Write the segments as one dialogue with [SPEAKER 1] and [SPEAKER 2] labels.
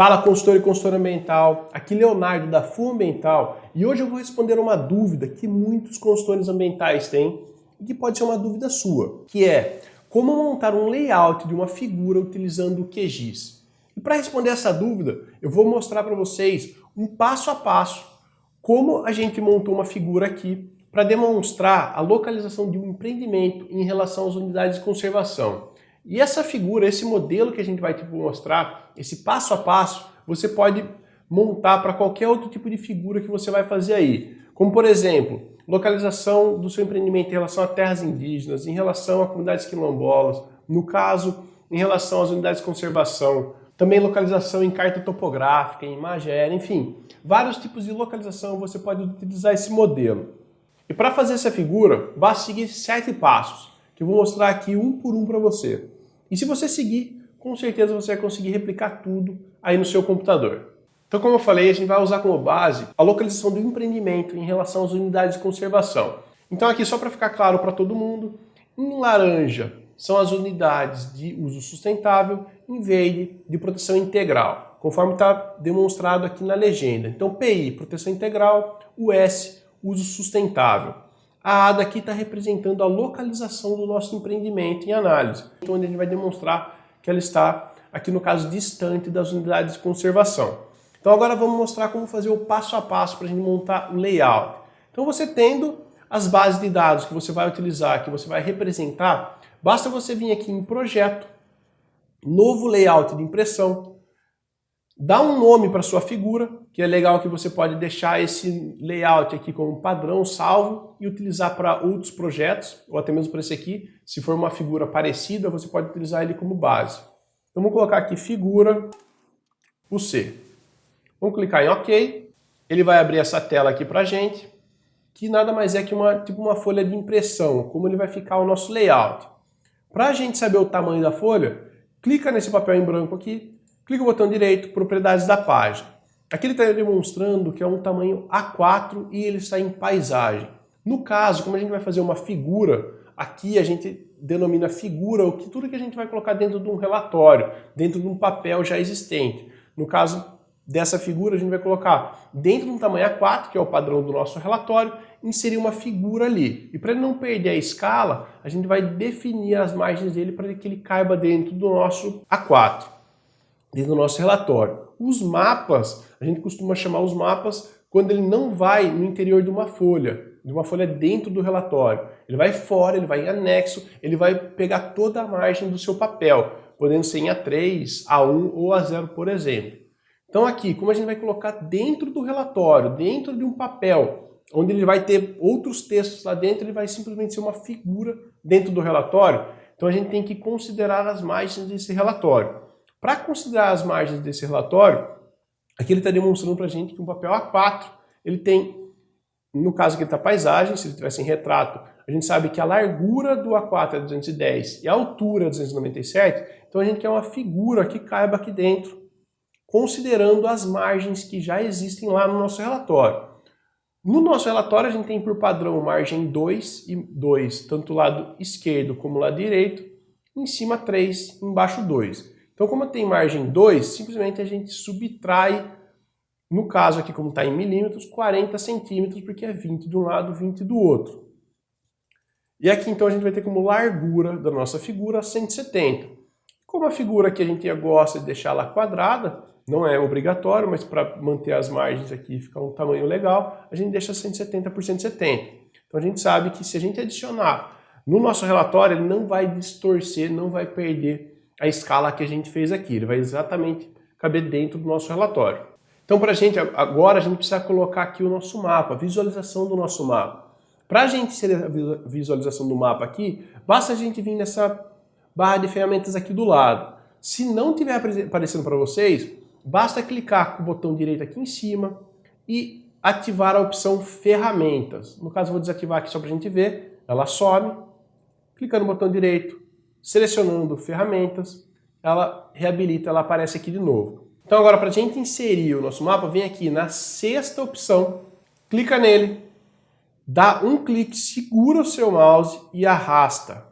[SPEAKER 1] Fala, consultor e consultora ambiental, aqui Leonardo da FU Ambiental e hoje eu vou responder uma dúvida que muitos consultores ambientais têm e que pode ser uma dúvida sua, que é como montar um layout de uma figura utilizando o QGIS. E para responder essa dúvida, eu vou mostrar para vocês um passo a passo como a gente montou uma figura aqui para demonstrar a localização de um empreendimento em relação às unidades de conservação. E essa figura, esse modelo que a gente vai mostrar, esse passo a passo, você pode montar para qualquer outro tipo de figura que você vai fazer aí. Como, por exemplo, localização do seu empreendimento em relação a terras indígenas, em relação a comunidades quilombolas, no caso, em relação às unidades de conservação, também localização em carta topográfica, em imagem aérea, enfim, vários tipos de localização você pode utilizar esse modelo. E para fazer essa figura, basta seguir 7 passos, que eu vou mostrar aqui um por um para você. E se você seguir, com certeza você vai conseguir replicar tudo aí no seu computador. Então, como eu falei, a gente vai usar como base a localização do empreendimento em relação às unidades de conservação. Então aqui, só para ficar claro para todo mundo, em laranja são as unidades de uso sustentável, em verde de proteção integral, conforme está demonstrado aqui na legenda. Então PI, proteção integral, o S, uso sustentável. A A daqui está representando a localização do nosso empreendimento em análise, onde a gente vai demonstrar que ela está, aqui no caso, distante das unidades de conservação. Então agora vamos mostrar como fazer o passo a passo para a gente montar o layout. Então você tendo as bases de dados que você vai utilizar, que você vai representar, basta você vir aqui em projeto, novo layout de impressão, dá um nome para sua figura, que é legal que você pode deixar esse layout aqui como padrão salvo e utilizar para outros projetos, ou até mesmo para esse aqui. Se for uma figura parecida, você pode utilizar ele como base. Então vamos colocar aqui figura, o C. Vamos clicar em OK. Ele vai abrir essa tela aqui para a gente, que nada mais é que uma folha de impressão, como ele vai ficar o nosso layout. Para a gente saber o tamanho da folha, clica nesse papel em branco aqui, clica o botão direito, propriedades da página. Aqui ele está demonstrando que é um tamanho A4 e ele está em paisagem. No caso, como a gente vai fazer uma figura, aqui a gente denomina figura tudo que a gente vai colocar dentro de um relatório, dentro de um papel já existente. No caso dessa figura, a gente vai colocar dentro de um tamanho A4, que é o padrão do nosso relatório, inserir uma figura ali. E para ele não perder a escala, a gente vai definir as margens dele para que ele caiba dentro do nosso A4. Dentro do nosso relatório. Os mapas, a gente costuma chamar os mapas quando ele não vai no interior de uma folha dentro do relatório. Ele vai fora, ele vai em anexo, ele vai pegar toda a margem do seu papel, podendo ser em A3, A1 ou A0, por exemplo. Então aqui, como a gente vai colocar dentro do relatório, dentro de um papel, onde ele vai ter outros textos lá dentro, ele vai simplesmente ser uma figura dentro do relatório, então a gente tem que considerar as margens desse relatório. Para considerar as margens desse relatório, aqui ele está demonstrando para a gente que um papel A4, ele tem, no caso aqui está paisagem, se ele tivesse em retrato, a gente sabe que a largura do A4 é 210 e a altura é 297, então a gente quer uma figura que caiba aqui dentro, considerando as margens que já existem lá no nosso relatório. No nosso relatório a gente tem por padrão margem 2 e 2, tanto o lado esquerdo como o lado direito, em cima 3, embaixo 2. Então, como tem margem 2, simplesmente a gente subtrai, no caso aqui como está em milímetros, 40 centímetros, porque é 20 de um lado, 20 do outro. E aqui então a gente vai ter como largura da nossa figura 170. Como a figura aqui a gente gosta de deixar ela quadrada, não é obrigatório, mas para manter as margens aqui e ficar um tamanho legal, a gente deixa 170 por 170. Então a gente sabe que se a gente adicionar no nosso relatório, ele não vai distorcer, não vai perder a escala que a gente fez aqui, ele vai exatamente caber dentro do nosso relatório. Então, para a gente, agora a gente precisa colocar aqui o nosso mapa, a visualização do nosso mapa. Para a gente inserir a visualização do mapa aqui, basta a gente vir nessa barra de ferramentas aqui do lado. Se não estiver aparecendo para vocês, basta clicar com o botão direito aqui em cima e ativar a opção ferramentas. No caso, eu vou desativar aqui só para a gente ver, ela some, clicando no botão direito, selecionando ferramentas, ela reabilita, ela aparece aqui de novo. Então agora para a gente inserir o nosso mapa, vem aqui na 6ª opção, clica nele, dá um clique, segura o seu mouse e arrasta.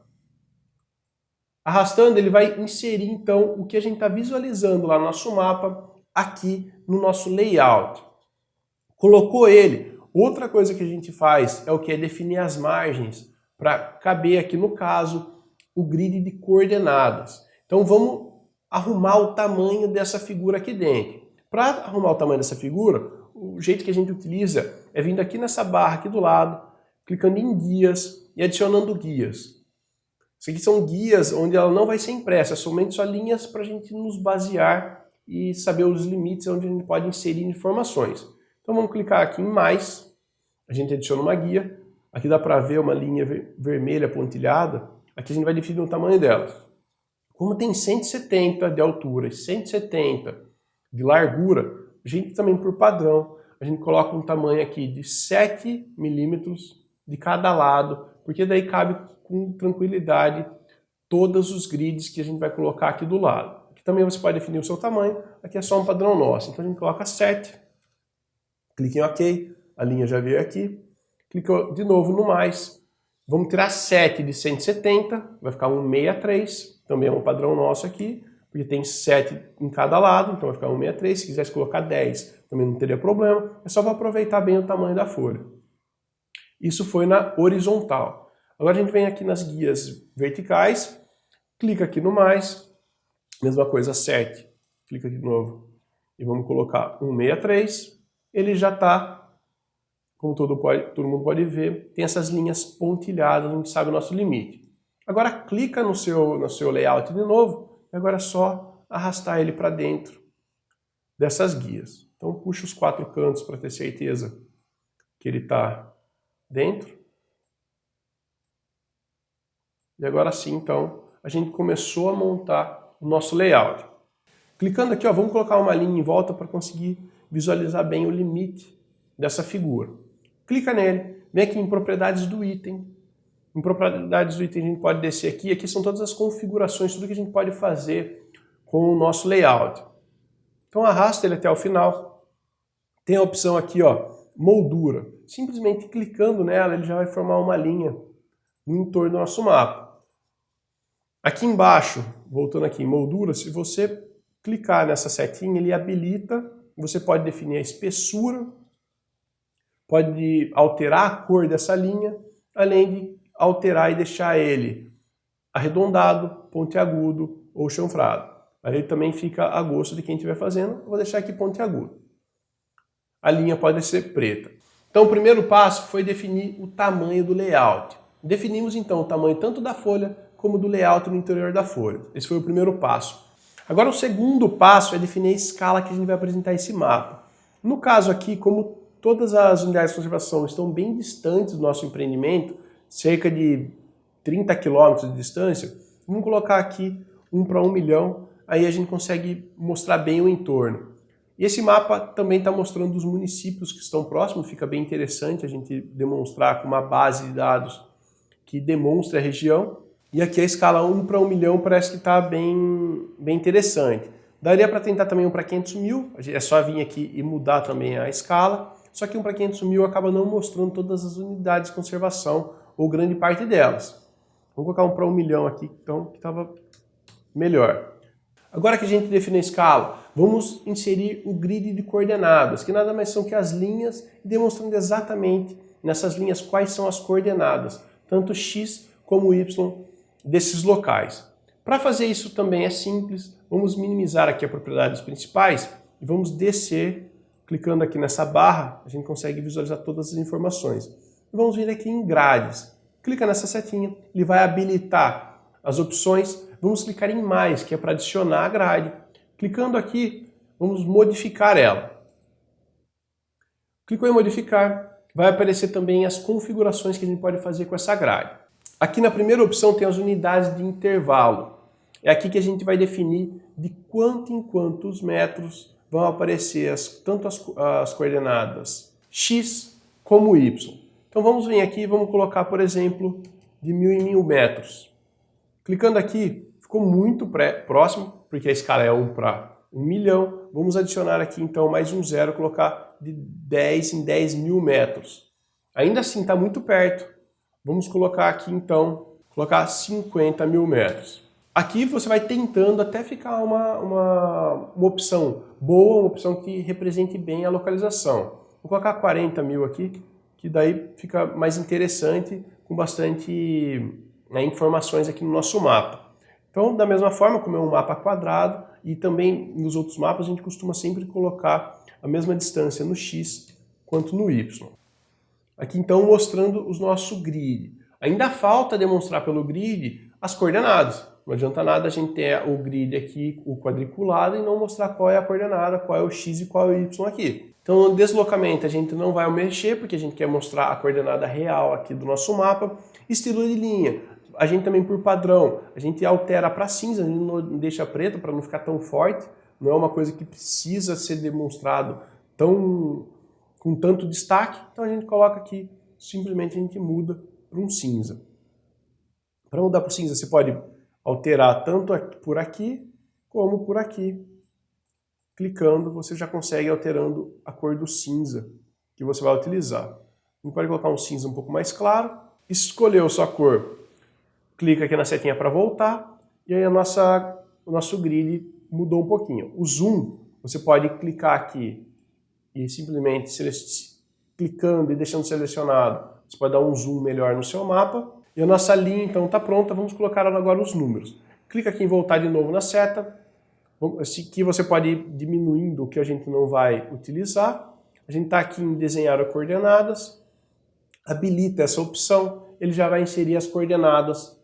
[SPEAKER 1] Arrastando, ele vai inserir então o que a gente está visualizando lá no nosso mapa aqui no nosso layout. Colocou ele. Outra coisa que a gente faz é o que? É definir as margens para caber aqui, no caso, o grid de coordenadas. Então vamos arrumar o tamanho dessa figura aqui dentro. Para arrumar o tamanho dessa figura, o jeito que a gente utiliza é vindo aqui nessa barra aqui do lado, clicando em guias e adicionando guias. Isso aqui são guias onde ela não vai ser impressa, é somente só linhas para a gente nos basear e saber os limites onde a gente pode inserir informações. Então vamos clicar aqui em mais, a gente adiciona uma guia, aqui dá para ver uma linha vermelha pontilhada, aqui a gente vai definir o tamanho dela. Como tem 170 de altura e 170 de largura, a gente também por padrão, a gente coloca um tamanho aqui de 7 milímetros de cada lado, porque daí cabe com tranquilidade todos os grids que a gente vai colocar aqui do lado. Aqui também você pode definir o seu tamanho, aqui é só um padrão nosso. Então a gente coloca 7, clica em OK, a linha já veio aqui, clica de novo no mais, vamos tirar 7 de 170, vai ficar 163, também é um padrão nosso aqui, porque tem 7 em cada lado, então vai ficar 163, se quisesse colocar 10 também não teria problema, é só para aproveitar bem o tamanho da folha. Isso foi na horizontal. Agora a gente vem aqui nas guias verticais, clica aqui no mais, mesma coisa 7, clica aqui de novo e vamos colocar 163, ele já está, como todo mundo pode ver, tem essas linhas pontilhadas, a gente sabe o nosso limite. Agora clica no seu layout de novo, e agora é só arrastar ele para dentro dessas guias. Então puxa os 4 cantos para ter certeza que ele está dentro. E agora sim, então, a gente começou a montar o nosso layout. Clicando aqui, ó, vamos colocar uma linha em volta para conseguir visualizar bem o limite dessa figura. Clica nele, vem aqui em propriedades do item. Em propriedades do item a gente pode descer aqui. Aqui são todas as configurações, tudo que a gente pode fazer com o nosso layout. Então arrasta ele até o final. Tem a opção aqui, ó, moldura. Simplesmente clicando nela, ele já vai formar uma linha no entorno do nosso mapa. Aqui embaixo, voltando aqui em moldura, se você clicar nessa setinha, ele habilita, você pode definir a espessura, pode alterar a cor dessa linha, além de alterar e deixar ele arredondado, pontiagudo ou chanfrado. Aí também fica a gosto de quem estiver fazendo, eu vou deixar aqui pontiagudo. A linha pode ser preta. Então o primeiro passo foi definir o tamanho do layout. Definimos então o tamanho tanto da folha como do layout no interior da folha. Esse foi o primeiro passo. Agora o segundo passo é definir a escala que a gente vai apresentar esse mapa. No caso aqui, como todas as unidades de conservação estão bem distantes do nosso empreendimento, cerca de 30 km de distância, vamos colocar aqui 1 para 1 milhão, aí a gente consegue mostrar bem o entorno. E esse mapa também está mostrando os municípios que estão próximos, fica bem interessante a gente demonstrar com uma base de dados que demonstra a região. E aqui a escala 1 para 1 milhão parece que está bem interessante. Daria para tentar também 1 para 500 mil, é só vir aqui e mudar também a escala, só que 1 para 500 mil acaba não mostrando todas as unidades de conservação, ou grande parte delas. Vamos colocar 1 para 1 milhão aqui, então, que estava melhor. Agora que a gente define a escala, vamos inserir o grid de coordenadas, que nada mais são que as linhas, demonstrando exatamente nessas linhas quais são as coordenadas, tanto x como y desses locais. Para fazer isso também é simples, vamos minimizar aqui as propriedades principais e vamos descer, clicando aqui nessa barra, a gente consegue visualizar todas as informações. E vamos vir aqui em grades, clica nessa setinha, ele vai habilitar as opções, vamos clicar em mais, que é para adicionar a grade. Clicando aqui, vamos modificar ela. Clicou em modificar, vai aparecer também as configurações que a gente pode fazer com essa grade. Aqui na primeira opção tem as unidades de intervalo. É aqui que a gente vai definir de quanto em quantos metros vão aparecer tanto as coordenadas x como y. Então vamos vir aqui e vamos colocar, por exemplo, de 1000 em 1000 metros. Clicando aqui, ficou muito próximo, porque a escala é 1 para 1 milhão. Vamos adicionar aqui então mais um zero, colocar de 10 em 10 mil metros. Ainda assim está muito perto. Vamos colocar aqui então, colocar 50 mil metros. Aqui você vai tentando até ficar uma opção boa, uma opção que represente bem a localização. Vou colocar 40 mil aqui, que daí fica mais interessante, com bastante informações aqui no nosso mapa. Então, da mesma forma, como é um mapa quadrado, e também nos outros mapas a gente costuma sempre colocar a mesma distância no X quanto no Y. Aqui então mostrando o nosso grid. Ainda falta demonstrar pelo grid as coordenadas. Não adianta nada a gente ter o grid aqui, o quadriculado, e não mostrar qual é a coordenada, qual é o X e qual é o Y aqui. Então no deslocamento a gente não vai mexer, porque a gente quer mostrar a coordenada real aqui do nosso mapa. Estilo de linha. A gente também, por padrão, a gente altera para cinza, a gente não deixa preto para não ficar tão forte. Não é uma coisa que precisa ser demonstrado com tanto destaque. Então a gente coloca aqui, simplesmente a gente muda para um cinza. Para mudar para o cinza, você pode alterar tanto por aqui como por aqui. Clicando, você já consegue alterando a cor do cinza que você vai utilizar. A gente pode colocar um cinza um pouco mais claro. Escolheu sua cor. Clica aqui na setinha para voltar, e aí o nosso grid mudou um pouquinho. O zoom, você pode clicar aqui e simplesmente clicando e deixando selecionado, você pode dar um zoom melhor no seu mapa. E a nossa linha então está pronta, vamos colocar agora os números. Clica aqui em voltar de novo na seta, aqui você pode ir diminuindo o que a gente não vai utilizar. A gente está aqui em desenhar as coordenadas, habilita essa opção, ele já vai inserir as coordenadas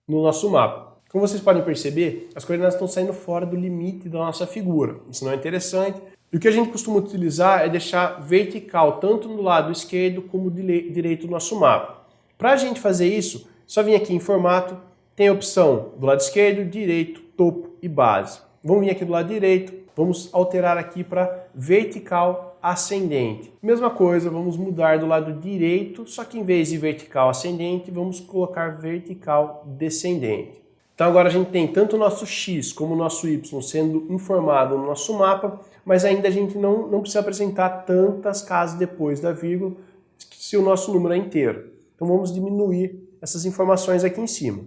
[SPEAKER 1] no nosso mapa. Como vocês podem perceber, as coordenadas estão saindo fora do limite da nossa figura. Isso não é interessante. E o que a gente costuma utilizar é deixar vertical, tanto no lado esquerdo como direito do nosso mapa. Para a gente fazer isso, só vir aqui em formato, tem a opção do lado esquerdo, direito, topo e base. Vamos vir aqui do lado direito, vamos alterar aqui para vertical ascendente. Mesma coisa, vamos mudar do lado direito, só que em vez de vertical ascendente, vamos colocar vertical descendente. Então agora a gente tem tanto o nosso X como o nosso Y sendo informado no nosso mapa, mas ainda a gente não precisa apresentar tantas casas depois da vírgula se o nosso número é inteiro. Então vamos diminuir essas informações aqui em cima.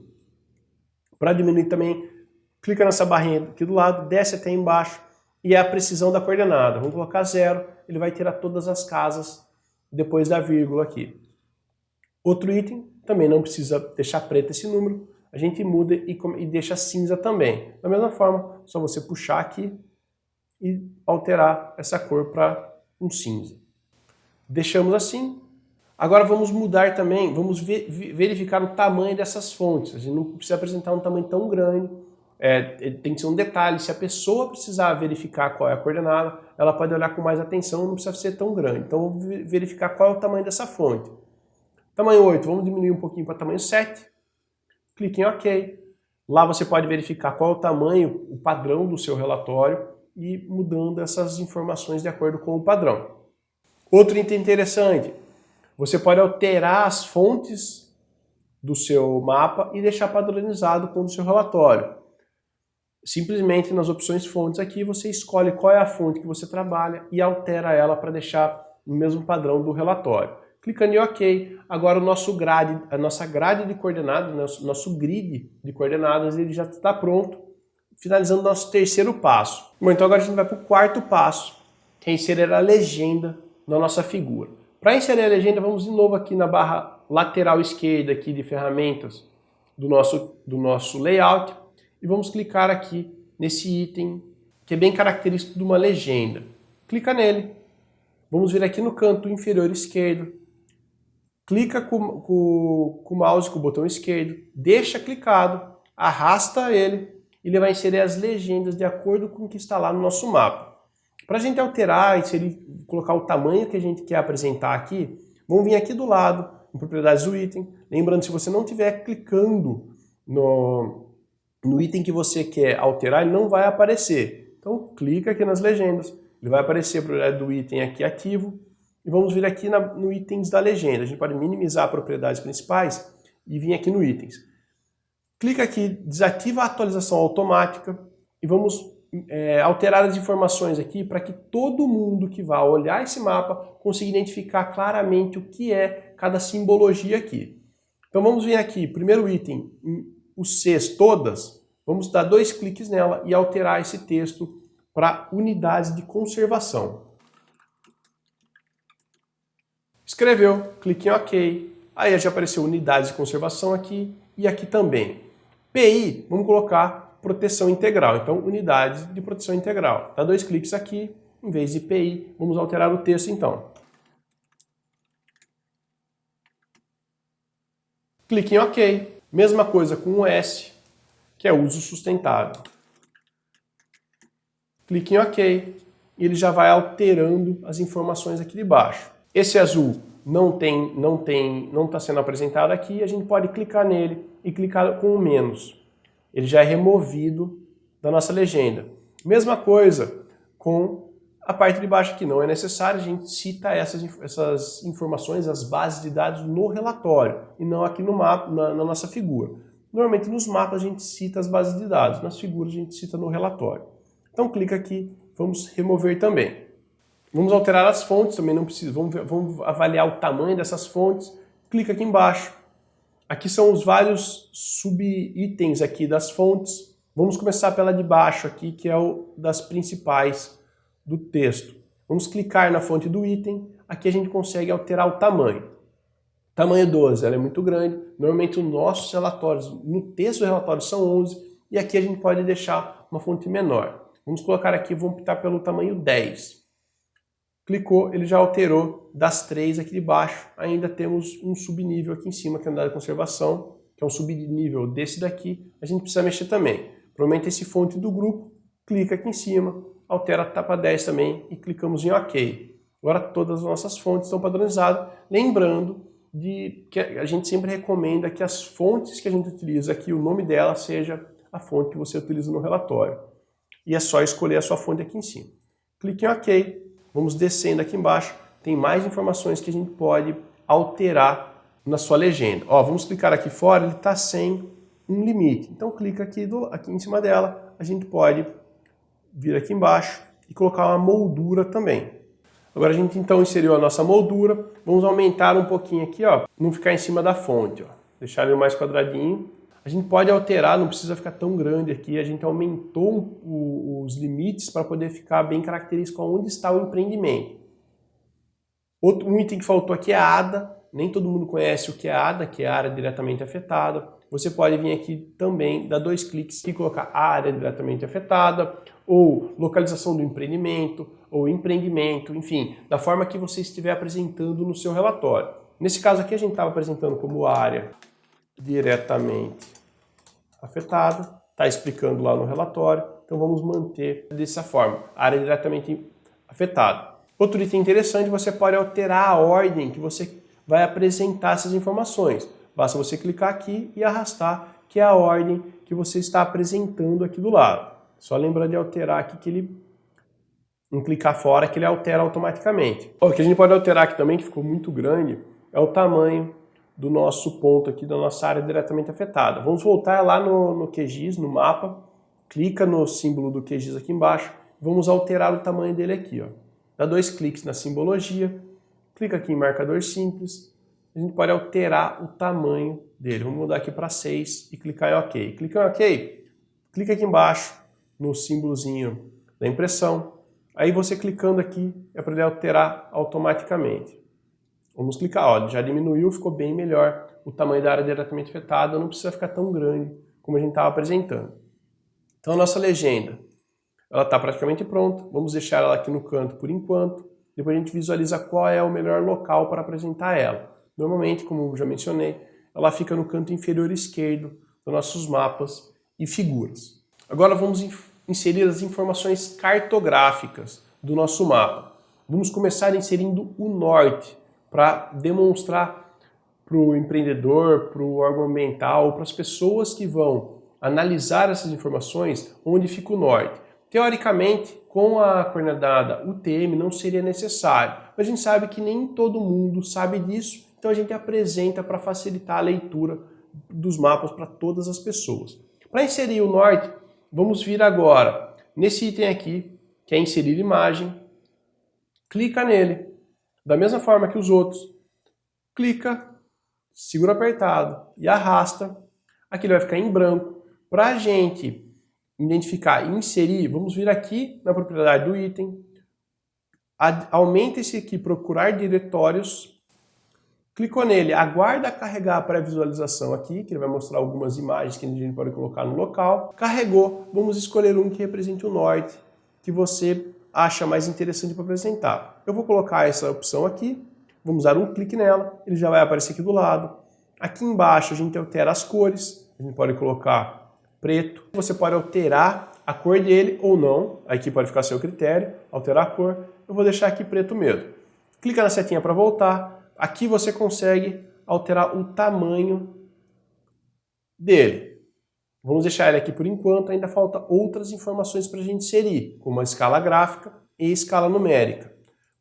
[SPEAKER 1] Para diminuir também, clica nessa barrinha aqui do lado, desce até embaixo, e é a precisão da coordenada. Vamos colocar 0, ele vai tirar todas as casas depois da vírgula aqui. Outro item, também não precisa deixar preto esse número, a gente muda e deixa cinza também. Da mesma forma, só você puxar aqui e alterar essa cor para um cinza. Deixamos assim. Agora vamos mudar também, vamos verificar o tamanho dessas fontes. A gente não precisa apresentar um tamanho tão grande. Tem que ser um detalhe, se a pessoa precisar verificar qual é a coordenada, ela pode olhar com mais atenção, não precisa ser tão grande. Então vamos verificar qual é o tamanho dessa fonte. Tamanho 8, vamos diminuir um pouquinho para tamanho 7. Clique em OK. Lá você pode verificar qual é o tamanho, o padrão do seu relatório e mudando essas informações de acordo com o padrão. Outro item interessante, você pode alterar as fontes do seu mapa e deixar padronizado com o seu relatório. Simplesmente nas opções fontes aqui você escolhe qual é a fonte que você trabalha e altera ela para deixar no mesmo padrão do relatório. Clicando em OK, agora o nosso grade, a nossa grade de coordenadas, nosso grid de coordenadas, ele já está pronto, finalizando nosso terceiro passo. Bom, então agora a gente vai para o quarto passo, que é inserir a legenda na nossa figura. Para inserir a legenda, vamos de novo aqui na barra lateral esquerda aqui de ferramentas do nosso layout e vamos clicar aqui nesse item que é bem característico de uma legenda. Clica nele. Vamos vir aqui no canto inferior esquerdo. Clica com o mouse, com o botão esquerdo, deixa clicado, arrasta ele e ele vai inserir as legendas de acordo com o que está lá no nosso mapa. Para a gente alterar, inserir, colocar o tamanho que a gente quer apresentar aqui, vamos vir aqui do lado, em propriedades do item. Lembrando, se você não estiver clicando no item que você quer alterar, ele não vai aparecer. Então clica aqui nas legendas, ele vai aparecer a propriedade do item aqui ativo. E vamos vir aqui no itens da legenda. A gente pode minimizar propriedades principais e vir aqui no itens. Clica aqui, desativa a atualização automática e vamos alterar as informações aqui para que todo mundo que vá olhar esse mapa consiga identificar claramente o que é cada simbologia aqui. Então vamos vir aqui, primeiro item, os Cs todas, vamos dar 2 cliques nela e alterar esse texto para unidades de conservação. Escreveu, clique em OK, aí já apareceu unidades de conservação aqui e aqui também. PI, vamos colocar proteção integral, então unidades de proteção integral. Dá 2 cliques aqui, em vez de PI, vamos alterar o texto então. Clique em OK, mesma coisa com o S, que é uso sustentável. Clique em OK e ele já vai alterando as informações aqui de baixo. Esse azul não está sendo apresentado aqui, a gente pode clicar nele e clicar com o menos. Ele já é removido da nossa legenda. Mesma coisa com a parte de baixo aqui, não é necessário, a gente cita essas informações, as bases de dados no relatório e não aqui no mapa, na nossa figura. Normalmente nos mapas a gente cita as bases de dados, nas figuras a gente cita no relatório. Então clica aqui, vamos remover também. Vamos alterar as fontes, também não precisa, vamos avaliar o tamanho dessas fontes. Clica aqui embaixo. Aqui são os vários subitens aqui das fontes. Vamos começar pela de baixo aqui, que é o das principais do texto. Vamos clicar na fonte do item. Aqui a gente consegue alterar o tamanho. Tamanho 12, ela é muito grande. Normalmente os nossos relatórios, no texto do relatório são 11, e aqui a gente pode deixar uma fonte menor. Vamos colocar aqui, vamos optar pelo tamanho 10. Clicou, ele já alterou das 3 aqui de baixo. Ainda temos um subnível aqui em cima, que é a unidade de conservação, que é um subnível desse daqui. A gente precisa mexer também. Provavelmente esse fonte do grupo, clica aqui em cima, altera a etapa 10 também e clicamos em OK. Agora todas as nossas fontes estão padronizadas. Lembrando que a gente sempre recomenda que as fontes que a gente utiliza aqui, o nome dela seja a fonte que você utiliza no relatório. E é só escolher a sua fonte aqui em cima. Clique em OK. Vamos descendo aqui embaixo, tem mais informações que a gente pode alterar na sua legenda. Ó, vamos clicar aqui fora, ele está sem um limite. Então clica aqui em cima dela, a gente pode vir aqui embaixo e colocar uma moldura também. Agora a gente então inseriu a nossa moldura, vamos aumentar um pouquinho aqui, ó, não ficar em cima da fonte, ó. Deixar ele mais quadradinho. A gente pode alterar, não precisa ficar tão grande aqui, a gente aumentou os limites para poder ficar bem característico onde está o empreendimento. Um item que faltou aqui é a ADA, nem todo mundo conhece o que é a ADA, que é a área diretamente afetada. Você pode vir aqui também, dar 2 cliques e colocar a área diretamente afetada, ou localização do empreendimento, ou empreendimento, enfim, da forma que você estiver apresentando no seu relatório. Nesse caso aqui a gente estava apresentando como área diretamente afetada, está explicando lá no relatório, então vamos manter dessa forma, área diretamente afetada. Outro item interessante, você pode alterar a ordem que você vai apresentar essas informações. Basta você clicar aqui e arrastar, que é a ordem que você está apresentando aqui do lado. Só lembra de alterar aqui que ele, em clicar fora, que ele altera automaticamente. O que a gente pode alterar aqui também, que ficou muito grande, é o tamanho do nosso ponto aqui, da nossa área diretamente afetada. Vamos voltar lá no QGIS, no mapa, clica no símbolo do QGIS aqui embaixo, vamos alterar o tamanho dele aqui, ó. Dá 2 cliques na simbologia, clica aqui em marcador simples, a gente pode alterar o tamanho dele. Vamos mudar aqui para 6 e clicar em OK. Clica em OK, clica aqui embaixo no símbolozinho da impressão, aí você clicando aqui é para ele alterar automaticamente. Vamos clicar, ó, já diminuiu, ficou bem melhor o tamanho da área diretamente afetada, não precisa ficar tão grande como a gente estava apresentando. Então a nossa legenda, ela está praticamente pronta, vamos deixar ela aqui no canto por enquanto, depois a gente visualiza qual é o melhor local para apresentar ela. Normalmente, como eu já mencionei, ela fica no canto inferior esquerdo dos nossos mapas e figuras. Agora vamos inserir as informações cartográficas do nosso mapa. Vamos começar inserindo o norte, para demonstrar para o empreendedor, para o órgão ambiental, para as pessoas que vão analisar essas informações, onde fica o norte. Teoricamente, com a coordenada UTM não seria necessário, mas a gente sabe que nem todo mundo sabe disso, então a gente apresenta para facilitar a leitura dos mapas para todas as pessoas. Para inserir o norte, vamos vir agora nesse item aqui, que é inserir imagem, clica nele. Da mesma forma que os outros, clica, segura apertado e arrasta. Aqui ele vai ficar em branco. Para a gente identificar e inserir, vamos vir aqui na propriedade do item, aumenta esse aqui, procurar diretórios, clicou nele, aguarda carregar a pré-visualização aqui, que ele vai mostrar algumas imagens que a gente pode colocar no local. Carregou, vamos escolher um que represente o norte, que você acha mais interessante para apresentar. Eu vou colocar essa opção aqui, vamos dar um clique nela, ele já vai aparecer aqui do lado. Aqui embaixo a gente altera as cores, a gente pode colocar preto, você pode alterar a cor dele ou não, aqui pode ficar a seu critério, alterar a cor, eu vou deixar aqui preto mesmo. Clica na setinha para voltar, aqui você consegue alterar o tamanho dele. Vamos deixar ele aqui por enquanto, ainda falta outras informações para a gente inserir, como a escala gráfica e escala numérica.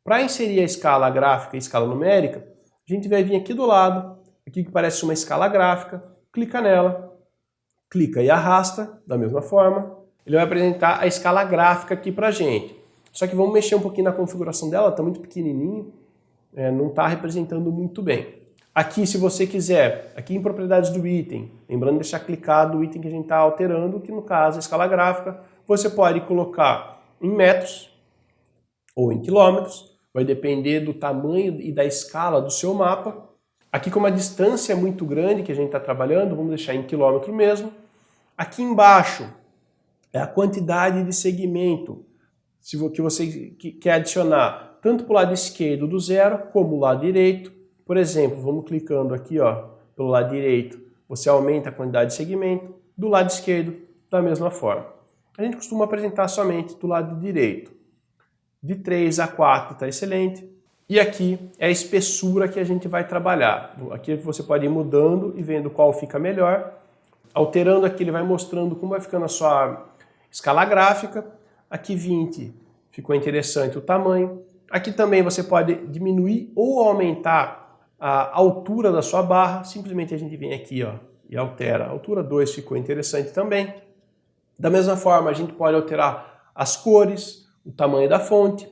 [SPEAKER 1] Para inserir a escala gráfica e escala numérica, a gente vai vir aqui do lado, aqui que parece uma escala gráfica, clica nela, clica e arrasta da mesma forma. Ele vai apresentar a escala gráfica aqui para a gente. Só que vamos mexer um pouquinho na configuração dela, está muito pequenininho, não está representando muito bem. Aqui, se você quiser, aqui em propriedades do item, lembrando de deixar clicado o item que a gente está alterando, que no caso é a escala gráfica, você pode colocar em metros ou em quilômetros, vai depender do tamanho e da escala do seu mapa. Aqui, como a distância é muito grande que a gente está trabalhando, vamos deixar em quilômetro mesmo. Aqui embaixo é a quantidade de segmento que você quer adicionar, tanto para o lado esquerdo do zero, como o lado direito. Por exemplo, vamos clicando aqui, ó, pelo lado direito, você aumenta a quantidade de segmento, do lado esquerdo, da mesma forma. A gente costuma apresentar somente do lado direito. De 3 a 4 está excelente. E aqui é a espessura que a gente vai trabalhar. Aqui você pode ir mudando e vendo qual fica melhor. Alterando aqui, ele vai mostrando como vai ficando a sua escala gráfica. Aqui 20 ficou interessante o tamanho. Aqui também você pode diminuir ou aumentar a altura da sua barra. Simplesmente a gente vem aqui, ó, e altera. A altura 2 ficou interessante também. Da mesma forma, a gente pode alterar as cores, o tamanho da fonte,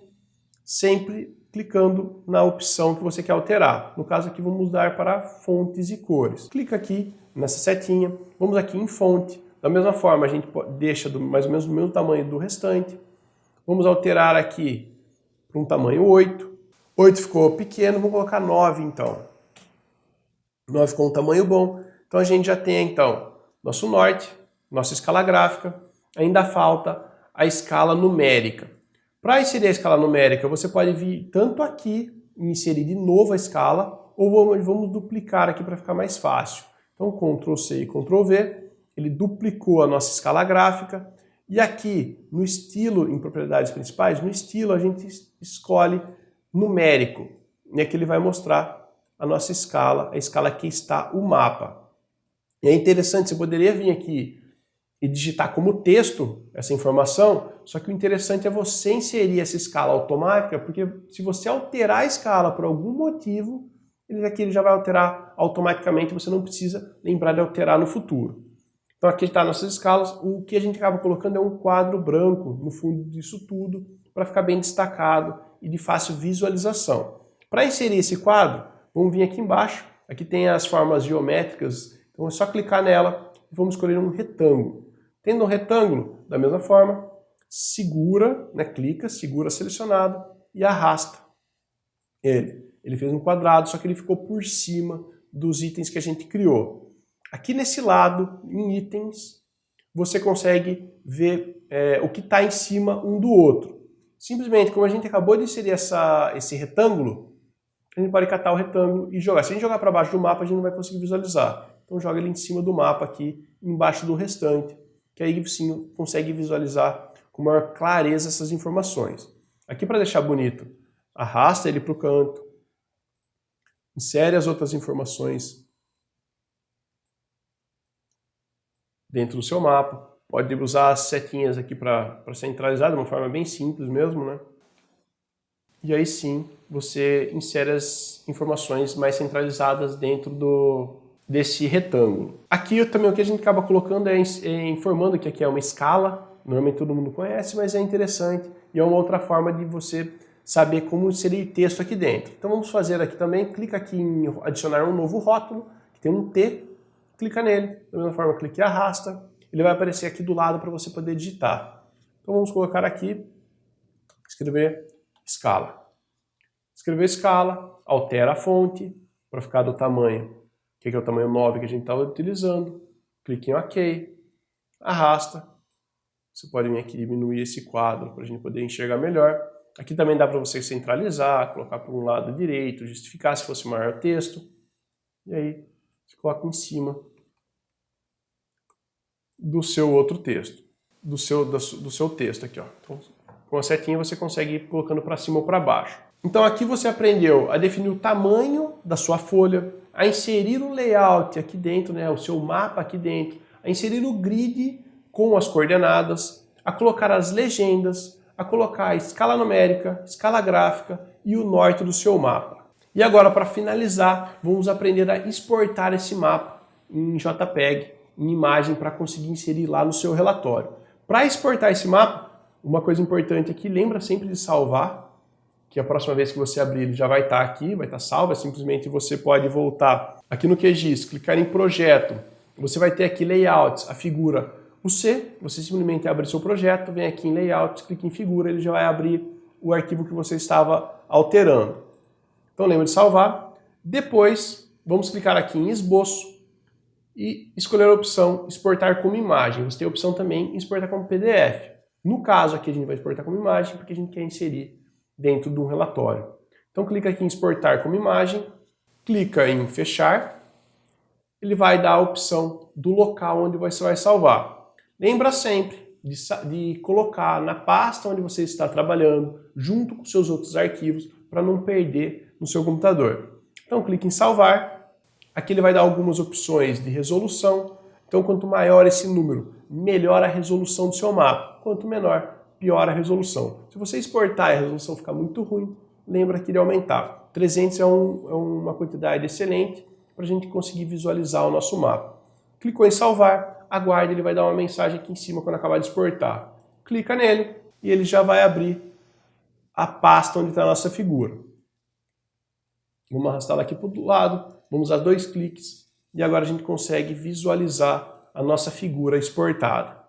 [SPEAKER 1] sempre clicando na opção que você quer alterar. No caso aqui, vamos mudar para fontes e cores. Clica aqui nessa setinha, vamos aqui em fonte. Da mesma forma, a gente deixa mais ou menos do mesmo tamanho do restante. Vamos alterar aqui para um tamanho 8. 8 ficou pequeno, vamos colocar 9 então. 9 ficou um tamanho bom. Então a gente já tem então nosso norte, nossa escala gráfica. Ainda falta a escala numérica. Para inserir a escala numérica, você pode vir tanto aqui e inserir de novo a escala, ou vamos duplicar aqui para ficar mais fácil. Então Ctrl C e Ctrl V, ele duplicou a nossa escala gráfica. E aqui, no estilo, em propriedades principais, no estilo a gente escolhe numérico. E aqui ele vai mostrar a nossa escala, a escala que está o mapa. E é interessante, você poderia vir aqui e digitar como texto essa informação, só que o interessante é você inserir essa escala automática, porque se você alterar a escala por algum motivo, ele já vai alterar automaticamente, você não precisa lembrar de alterar no futuro. Então aqui está nossas escalas, o que a gente acaba colocando é um quadro branco no fundo disso tudo, para ficar bem destacado e de fácil visualização. Para inserir esse quadro, vamos vir aqui embaixo, aqui tem as formas geométricas, então é só clicar nela e vamos escolher um retângulo. Tendo um retângulo, da mesma forma, segura, né, clica, segura selecionado e arrasta ele. Ele fez um quadrado, só que ele ficou por cima dos itens que a gente criou. Aqui nesse lado, em itens, você consegue ver o que está em cima um do outro. Simplesmente, como a gente acabou de inserir esse retângulo, a gente pode catar o retângulo e jogar. Se a gente jogar para baixo do mapa, a gente não vai conseguir visualizar. Então joga ele em cima do mapa aqui, embaixo do restante, que aí sim consegue visualizar com maior clareza essas informações. Aqui para deixar bonito, arrasta ele para o canto, insere as outras informações dentro do seu mapa. Pode usar as setinhas aqui para centralizar de uma forma bem simples mesmo, né? E aí sim, você insere as informações mais centralizadas dentro desse retângulo. Aqui também o que a gente acaba colocando é informando que aqui é uma escala, normalmente todo mundo conhece, mas é interessante e é uma outra forma de você saber como inserir texto aqui dentro. Então vamos fazer aqui também, clica aqui em adicionar um novo rótulo, que tem um T, clica nele, da mesma forma clica e arrasta, ele vai aparecer aqui do lado para você poder digitar. Então vamos colocar aqui, escrever escala. Escrever escala, altera a fonte para ficar do tamanho, que é o tamanho 9 que a gente estava utilizando. Clique em OK, arrasta. Você pode vir aqui diminuir esse quadro para a gente poder enxergar melhor. Aqui também dá para você centralizar, colocar para um lado direito, justificar se fosse maior o texto. E aí você coloca em cima do seu outro texto, do seu texto aqui, ó. Então, com a setinha você consegue ir colocando para cima ou para baixo. Então aqui você aprendeu a definir o tamanho da sua folha, a inserir o layout aqui dentro, né, o seu mapa aqui dentro, a inserir o grid com as coordenadas, a colocar as legendas, a colocar a escala numérica, escala gráfica e o norte do seu mapa. E agora, para finalizar, vamos aprender a exportar esse mapa em JPEG, em imagem, para conseguir inserir lá no seu relatório. Para exportar esse mapa, uma coisa importante aqui, lembra sempre de salvar, que a próxima vez que você abrir ele já vai estar aqui, vai estar salvo, simplesmente você pode voltar aqui no QGIS, clicar em projeto, você vai ter aqui layouts, a figura, o C, você simplesmente abre seu projeto, vem aqui em layouts, clica em figura, ele já vai abrir o arquivo que você estava alterando. Então lembra de salvar. Depois, vamos clicar aqui em esboço e escolher a opção exportar como imagem. Você tem a opção também exportar como PDF. No caso aqui a gente vai exportar como imagem porque a gente quer inserir dentro de um relatório. Então clica aqui em exportar como imagem, clica em fechar, ele vai dar a opção do local onde você vai salvar. Lembra sempre de colocar na pasta onde você está trabalhando, junto com seus outros arquivos, para não perder no seu computador. Então clique em salvar, aqui ele vai dar algumas opções de resolução, então quanto maior esse número, melhor a resolução do seu mapa, quanto menor, pior a resolução. Se você exportar e a resolução ficar muito ruim, lembra que ele aumentar. 300 é uma quantidade excelente para a gente conseguir visualizar o nosso mapa. Clicou em salvar, aguarde, ele vai dar uma mensagem aqui em cima quando acabar de exportar. Clica nele e ele já vai abrir a pasta onde está a nossa figura. Vamos arrastá-la aqui para o lado, vamos dar 2 cliques e agora a gente consegue visualizar a nossa figura exportada.